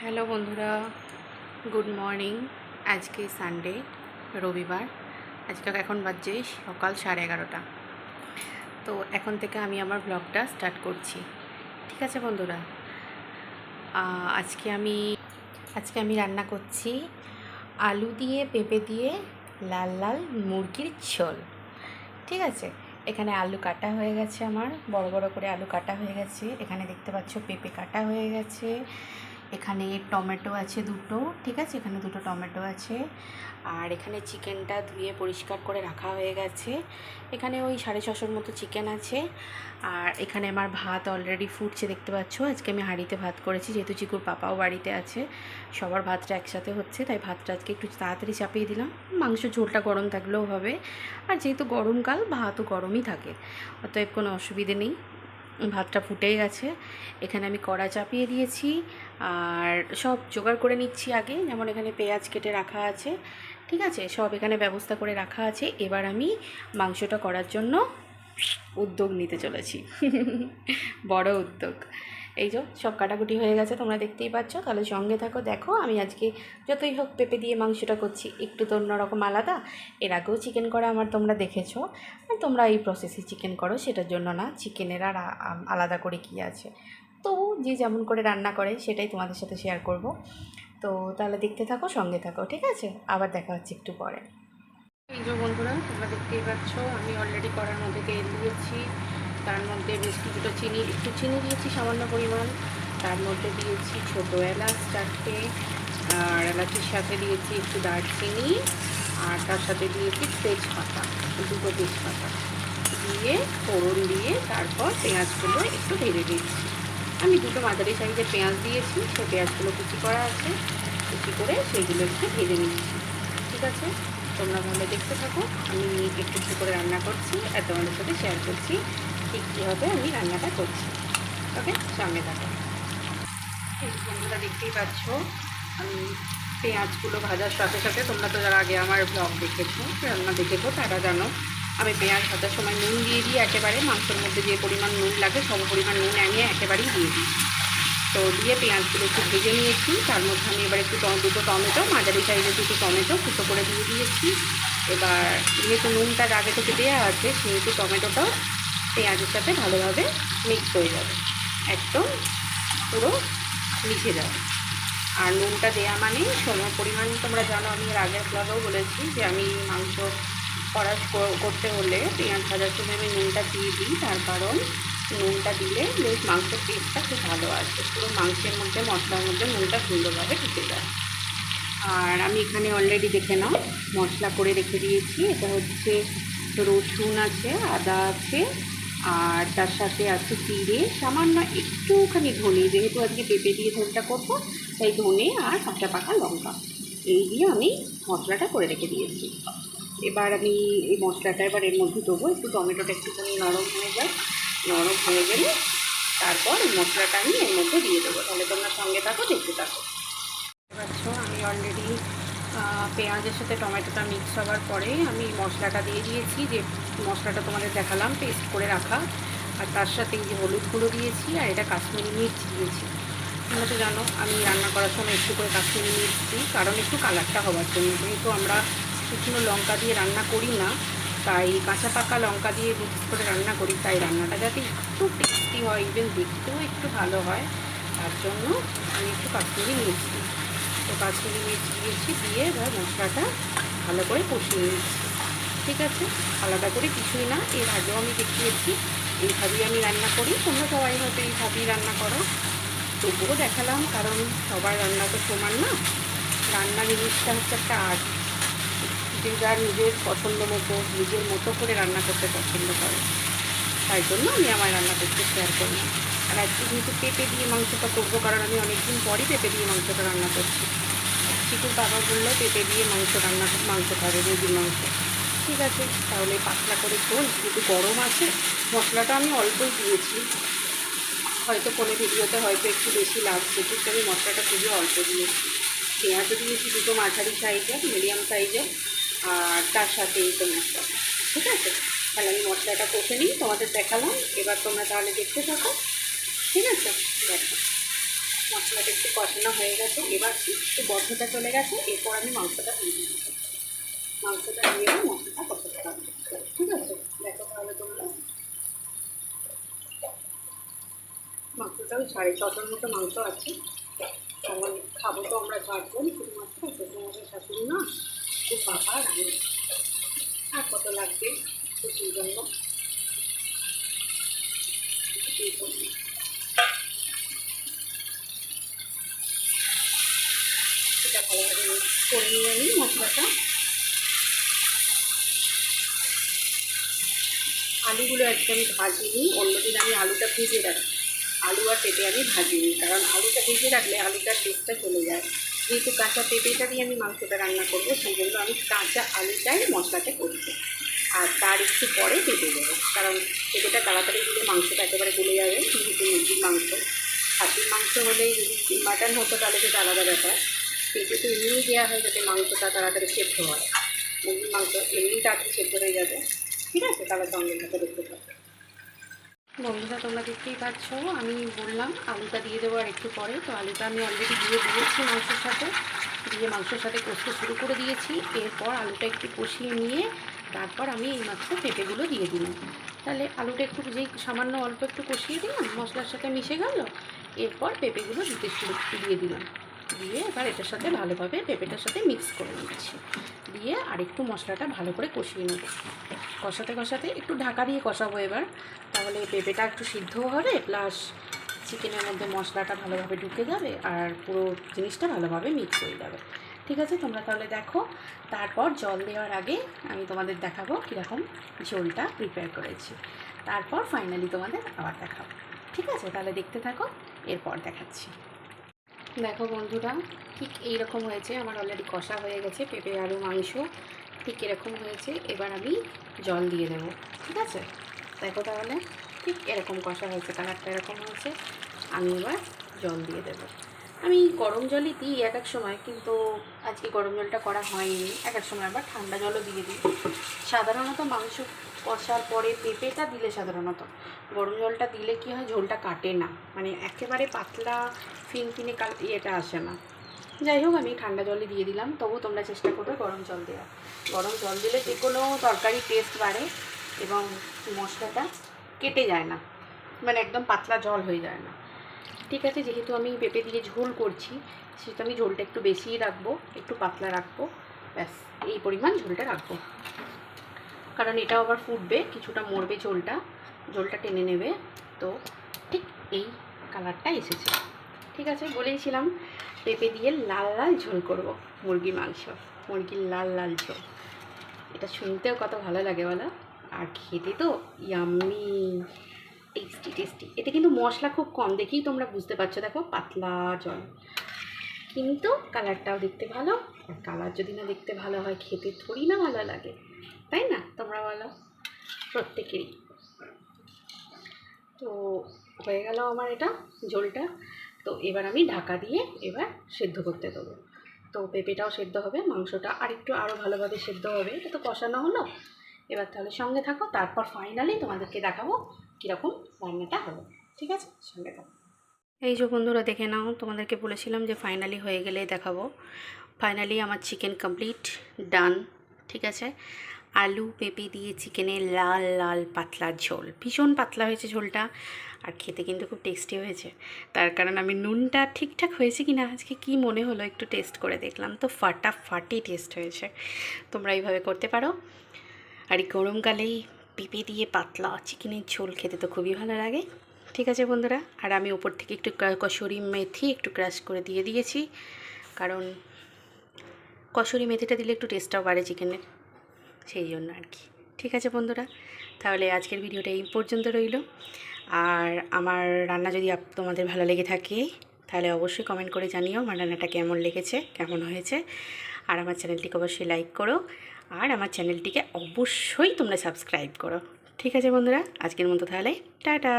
Hello বন্ধুরা, good morning. আজকে Sunday, রবিবার। আজকে এখন বাজে সকাল 11:30। তো এখন থেকে আমি আমার ব্লগটা স্টার্ট করছি। ঠিক আছে বন্ধুরা, আজকে আমি রান্না করছি আলু দিয়ে পেঁপে দিয়ে লাল লাল মুরগির ঝোল। ঠিক আছে, এখানে আলু কাটা হয়ে গেছে, আমার বড় বড় করে আলু কাটা হয়ে গেছে। এখানে দেখতে পাচ্ছ পেঁপে কাটা হয়ে গেছে। এখানে টমেটো আছে দুটো, ঠিক আছে, এখানে দুটো টমেটো আছে। আর এখানে চিকেনটা ধুয়ে পরিষ্কার করে রাখা হয়ে গেছে। এখানে ওই 650 মতো চিকেন আছে। আর এখানে আমার ভাত অলরেডি ফুটছে, দেখতে পাচ্ছ। আজকে আমি হাঁড়িতে ভাত করেছি, যেহেতু চিকুর পাপাও বাড়িতে আছে, সবার ভাতটা একসাথে হচ্ছে, তাই ভাতটা আজকে একটু তাড়াতাড়ি চাপিয়ে দিলাম। মাংস ঝোলটা গরম থাকলেও হবে, আর যেহেতু গরমকাল ভাতও গরমই থাকে, অতএব কোনো অসুবিধে নেই। ভাতটা ফুটেই গেছে। এখানে আমি কড়া চাপিয়ে দিয়েছি আর সব জোগাড় করে নিচ্ছি আগে। যেমন এখানে পেঁয়াজ কেটে রাখা আছে, ঠিক আছে, সব এখানে ব্যবস্থা করে রাখা আছে। এবার আমি মাংসটা করার জন্য উদ্যোগ নিতে চলেছি। বড় উদ্যোগ। এই যে সব কাটাকুটি হয়ে গেছে, তোমরা দেখতেই পাচ্ছ। তাহলে সঙ্গে থাকো, দেখো আমি আজকে যতই হোক পেঁপে দিয়ে মাংসটা করছি, একটু তো অন্যরকম আলাদা। এর আগেও চিকেন করা আমার তোমরা দেখেছো, আর তোমরা এই প্রসেসে চিকেন করো, সেটার জন্য না, চিকেনের আর আলাদা করে কী আছে। তো যে যেমন করে রান্না করে সেটাই তোমাদের সাথে শেয়ার করব। তো তাহলে দেখতে থাকো, সঙ্গে থাকো, ঠিক আছে। আবার দেখা হচ্ছে একটু পরে। এই যে বন্ধুরা, তোমরা দেখতেই পাচ্ছ আমি অলরেডি কড়ার মধ্যে তেল দিয়েছি। তার মধ্যে বেশ কিছুটা একটু চিনি দিয়েছি সামান্য পরিমাণ। তার মধ্যে দিয়েছি ছোটো এলাচ 4টে, আর এলাচির সাথে দিয়েছি একটু দারচিনি, আর তার সাথে দিয়েছি তেজপাতা, 2টো তেজপাতা দিয়ে ফোড়ন দিয়ে তারপর পেঁয়াজগুলো একটু ভেজে দিচ্ছি। আমি 2টো মাঝারি সাইজের পেঁয়াজ দিয়েছি, সেই পেঁয়াজগুলো কুচি করা আছে, কুচি করে সেইগুলো একটু ভেজে নিচ্ছি। ঠিক আছে, তোমরা ভালো দেখতে থাকো। আমি একটু একটু করে রান্না করছি আর তোমাদের সাথে শেয়ার করছি ঠিক কীভাবে আমি রান্নাটা করছি। ওকে, সামনে থাকো। তোমরা দেখতেই পাচ্ছ আমি পেঁয়াজগুলো ভাজার সাথে সাথে, তোমরা তো যারা আগে আমার ব্লগ দেখেছো, রান্না দেখেছো, তারা জানো আমি পেঁয়াজ ভাজার সময় নুন দিয়ে দিই একেবারে। মাংসের মধ্যে যে পরিমাণ নুন লাগে সম পরিমাণ নুন আমি একেবারেই দিয়ে দিই। তো দিয়ে পেঁয়াজগুলো একটু ভেজে নিয়েছি। তার মধ্যে আমি এবার একটু 2টো টমেটো, মাঝারি সাইজের 2টো টমেটো কুচো করে দিয়ে দিয়েছি। এবার যেহেতু নুনটা আগে থেকে দেওয়া আছে, সেহেতু টমেটোটাও পেঁয়াজের সাথে ভালোভাবে মিক্স হয়ে যাবে, একদম পুরো মিশে যাবে। আর নুনটা দেওয়া মানে সময় পরিমাণ তোমরা জানো, আমি এর আগের ব্লগেও বলেছি যে আমি মাংস করতে হলে পেঁয়াজ ভাজার সময় আমি নুনটা দিয়ে দিই। তার কারণ নুনটা দিলে বেশ মাংসের টেস্টটা খুব ভালো আসে, পুরো মাংসের মধ্যে মশলার মধ্যে নুনটা সুন্দরভাবে ঢুকে যায়। আর আমি এখানে অলরেডি দেখে নাও মশলা করে রেখে দিয়েছি। এটা হচ্ছে রসুন আছে, আদা আছে, আর তার সাথে আছে জিরে, সামান্য একটুখানি ধনে, যেহেতু আজকে পেঁপে দিয়ে ঝোলটা করবো তাই ধনে আর কাঁচা পাকা লঙ্কা, এই দিয়ে আমি মশলাটা করে রেখে দিয়েছি। এবার আমি এই মশলাটা এবার এর মধ্যে দেবো। একটু টমেটোটা একটুখানি নরম হয়ে যায়, নরম হয়ে গেলে তারপর এই মশলাটা আমি এর মধ্যে দিয়ে দেবো। তাহলে তোমরা সঙ্গে থাকো, দেখতে থাকো। পাচ্ছ আমি অলরেডি পেঁয়াজের সাথে টমেটোটা মিক্স হওয়ার পরে আমি মশলাটা দিয়ে দিয়েছি, যে মশলাটা তোমাদের দেখালাম পেস্ট করে রাখা। আর তার সাথে এই যে হলুদ গুঁড়ো দিয়েছি, আর এটা কাশ্মীরি মির্চ দিয়েছি। তোমরা তো জানো আমি রান্না করার সময় একটু করে কাশ্মীরি মির্চ দিই, কারণ একটু কালারটা হওয়ার জন্য। যেহেতু আমরা শুকনো লঙ্কা দিয়ে রান্না করি না, তাই কাঁচা পাকা লঙ্কা দিয়ে মিক্স করে রান্না করি, তাই রান্নাটা যাতে একটু টেস্টি হয়, ইভেন দেখতেও একটু ভালো হয়, তার জন্য আমি একটু কাশ্মীরি মির্চ দিই। তো কাশ্মীরি মির্চ দিয়েছি, দিয়ে এবার মশলাটা ভালো করে কষিয়ে নিচ্ছি। ঠিক আছে, আলাদা করে কিছুই না, এর আগেও আমি দেখিয়েছি এইভাবেই আমি রান্না করি। তোমরা সবাই হয়তো এইভাবেই রান্না করো, তবুও দেখালাম, কারণ সবার রান্না তো সমান না। রান্না জিনিসটা হচ্ছে একটা আর্ট, যে যার নিজের পছন্দ মতো নিজের মতো করে রান্না করতে পছন্দ করে, তাই জন্য আমি আমার রান্না করতে শেয়ার করলাম। আর আজকে যেহেতু পেঁপে দিয়ে মাংসটা করবো, কারণ আমি অনেকদিন পরই পেঁপে দিয়ে মাংসটা রান্না করছি। চিকুর বাবা বললো পেঁপে দিয়ে মাংস খাবে, মুরগির মাংস। ঠিক আছে, তাহলে পাতলা করে ঝোল, যেহেতু গরম আছে, মশলাটা আমি অল্পই দিয়েছি, হয়তো কোনো ভিডিওতে হয়তো একটু বেশি লাগছে, কিন্তু আমি মশলাটা খুবই অল্প দিয়েছি। পেঁয়াজও দিয়েছি 2টো মাঝারি সাইজের, মিডিয়াম সাইজের, আর তার সাথে এই তো মশলা। ঠিক আছে, তাহলে আমি মশলাটা কষে নিই, তোমাদের দেখালাম। এবার তোমরা তাহলে দেখতে থাকো। ঠিক আছে, দেখো মশলাটা একটু কষানো হয়ে গেছে, এবার একটু বদ্ধটা চলে গেছে, এরপর আমি মাংসটা দিয়ে দিচ্ছি। মাংসটা দিয়ে মশলাটা কষাতে হবে, ঠিক আছে? দেখো তাহলে তোমরা, মাংসটাও 650 মতো মাংস আছে। কারণ খাবো তো আমরা 4 জন শুধুমাত্র, শ্বশুরমশাই শাশুড়ি না, খুব বাবা আর আমি। আর কত লাগবে তো সেই জন্য সেটা ভালোভাবে মিক্স করে নিয়ে আমি মশলাটা। আলুগুলো আজকে আমি ভাজিনি, অন্যদিন আমি আলুটা ভিজে রাখি, আলু আর পেঁপে আমি ভাজিনি, কারণ আলুটা ভিজে রাখলে আলুটার টেস্টটা চলে যায়। যেহেতু কাঁচা পেঁপেটা দিয়ে আমি মাংসটা রান্না করবো, সেই জন্য আমি কাঁচা আলুটাই মশলাটা করবো, আর তার একটু পরে পেঁপে দেবো, কারণ পেঁপেটা তাড়াতাড়ি দিলে মাংসটা একেবারে গলে যাবে। যেহেতু মুরগির মাংস, খাসির মাংস হলে যদি মাটন হতো তাহলে সেটা আলাদা ব্যাপার। পেঁপে তো এমনিই দেওয়া হয় যাতে মাংসটা তাড়াতাড়ি সেদ্ধ হয়, মুরগির মাংস এমনি তাড়াতাড়ি সেদ্ধ হয়ে যাবে। ঠিক আছে, তাহলে সঙ্গে সাথে দেখতে থাকো। বন্ধুরা তোমরা দেখতেই পাচ্ছ, আমি বললাম আলুটা দিয়ে দেবো আর একটু পরে, তো আলুটা আমি অলরেডি দিয়ে দিয়েছি মাংসের সাথে, দিয়ে মাংসের সাথে কষতে শুরু করে দিয়েছি। এরপর আলুটা একটু কষিয়ে নিয়ে তারপর আমি এই মাত্র পেঁপেগুলো দিয়ে দিলাম। তাহলে আলুটা একটু যেই সামান্য অল্প একটু কষিয়ে দিলাম, মশলার সাথে মিশে গেল, এরপর পেঁপেগুলো দিয়ে দিলাম। দিয়ে এবার এটার সাথে ভালোভাবে পেঁপেটার সাথে মিক্স করে নিচ্ছি, দিয়ে আর একটু মশলাটা ভালো করে কষিয়ে নেব। কষাতে কষাতে একটু ঢাকা দিয়ে কষাবো এবার, তাহলে পেঁপেটা একটু সিদ্ধও হবে, প্লাস চিকেনের মধ্যে মশলাটা ভালোভাবে ঢুকে যাবে আর পুরো জিনিসটা ভালোভাবে মিক্স হয়ে যাবে। ঠিক আছে, তোমরা তাহলে দেখো। তারপর জল দেওয়ার আগে আমি তোমাদের দেখাবো কীরকম ঝোলটা প্রিপেয়ার করেছি, তারপর ফাইনালি তোমাদের আবার দেখাবো। ঠিক আছে, তাহলে দেখতে থাকো, এরপর দেখাচ্ছি। দেখো বন্ধুরা, ঠিক এইরকম হয়েছে, আমার অলরেডি কষা হয়ে গেছে পেঁপে আলু মাংস, ঠিক এরকম হয়েছে। এবার আমি জল দিয়ে দেবো। ঠিক আছে, দেখো তাহলে ঠিক এরকম কষা হয়েছে, কালারটা এরকম হয়েছে। আমি এবার জল দিয়ে দেবো। আমি গরম জলই দিই এক এক সময়, কিন্তু আজকে গরম জলটা করা হয়নি। এক এক সময় আবার ঠান্ডা জলও দিয়ে দিই। সাধারণত মাংস কষার পরে পেঁপেটা দিলে, সাধারণত গরম জলটা দিলে কী হয়, ঝোলটা কাটে না, মানে একেবারে পাতলা ফিনফিনে ইয়েটা আসে না। যাই হোক, আমি ঠান্ডা জলই দিয়ে দিলাম, তবু তোমরা চেষ্টা করবে গরম জল দেওয়া। গরম জল দিলে যে কোনো তরকারি টেস্ট বাড়ে এবং মশলাটা কেটে যায় না, মানে একদম পাতলা জল হয়ে যায় না। ঠিক আছে, যেহেতু আমি পেঁপে দিয়ে ঝোল করছি, সেহেতু আমি ঝোলটা একটু বেশিই রাখবো, একটু পাতলা রাখবো, ব্যাস এই পরিমাণ ঝোলটা রাখবো। কারণ এটাও আবার ফুটবে, কিছুটা মরবে, ঝোলটা টেনে নেবে। তো ঠিক এই কালারটা এসেছে। ঠিক আছে, বলেইছিলাম পেঁপে দিয়ে লাল লাল ঝোল করব, মুরগির মাংস, মুরগির লাল লাল ঝোল। এটা শুনতেও কত ভালো লাগে বলো, আর খেতে তো ইয়াম্মি, টেস্টি টেস্টি। এতে কিন্তু মশলা খুব কম, দেখেই তোমরা বুঝতে পারছো, দেখো পাতলা জল, কিন্তু কালারটাও দেখতে ভালো। আর কালার যদি না দেখতে ভালো হয়, খেতে থোড়ি না ভালো লাগে, তাই না? তোমরা বলো, প্রত্যেকেরই। তো হয়ে গেল আমার এটা ঝোলটা। তো এবার আমি ঢাকা দিয়ে এবার সেদ্ধ করতে দেবো। তো পেঁপেটাও সেদ্ধ হবে, মাংসটা আরও ভালোভাবে সেদ্ধ হবে। এটা তো কষানো হলো, এবার তাহলে সঙ্গে থাকো, তারপর ফাইনালি তোমাদেরকে দেখাবো কীরকম রান্নাটা হলো। ঠিক আছে, সঙ্গে থাকো। এই যে বন্ধুরা দেখে নাও, তোমাদেরকে বলেছিলাম যে ফাইনালি হয়ে গেলে দেখাবো। ফাইনালি আমার চিকেন কমপ্লিট, ডান। ঠিক আছে, আলু পেঁপে দিয়ে চিকেনের লাল লাল পাতলা ঝোল, ভীষণ পাতলা হয়েছে ঝোলটা, আর খেতে কিন্তু খুব টেস্টি হয়েছে। তার কারণ আমি নুনটা ঠিকঠাক হয়েছে কি না আজকে কী মনে হলো, একটু টেস্ট করে দেখলাম, তো ফাটাফাটি টেস্ট হয়েছে। তোমরা এইভাবে করতে পারো। আর এই গরমকালেই পেঁপে দিয়ে পাতলা চিকেনের ঝোল খেতে তো খুবই ভালো লাগে। ঠিক আছে বন্ধুরা, আর আমি ওপর থেকে একটু কসুরি মেথি একটু ক্রাশ করে দিয়ে দিয়েছি, কারণ কসুরি মেথিটা দিলে একটু টেস্টটাও বাড়ে চিকেনের, সেই জন্য আর কি। ঠিক আছে বন্ধুরা, তাহলে আজকের ভিডিওটা এই পর্যন্ত রইল। আর আমার রান্না যদি তোমাদের ভালো লেগে থাকে, তাহলে অবশ্যই কমেন্ট করে জানিও আমার রান্নাটা কেমন লেগেছে, কেমন হয়েছে। আর আমার চ্যানেলটিকে অবশ্যই লাইক করো, আর আমার চ্যানেলটিকে অবশ্যই তোমরা সাবস্ক্রাইব করো। ঠিক আছে বন্ধুরা, আজকের মতো তাহলে টাটা।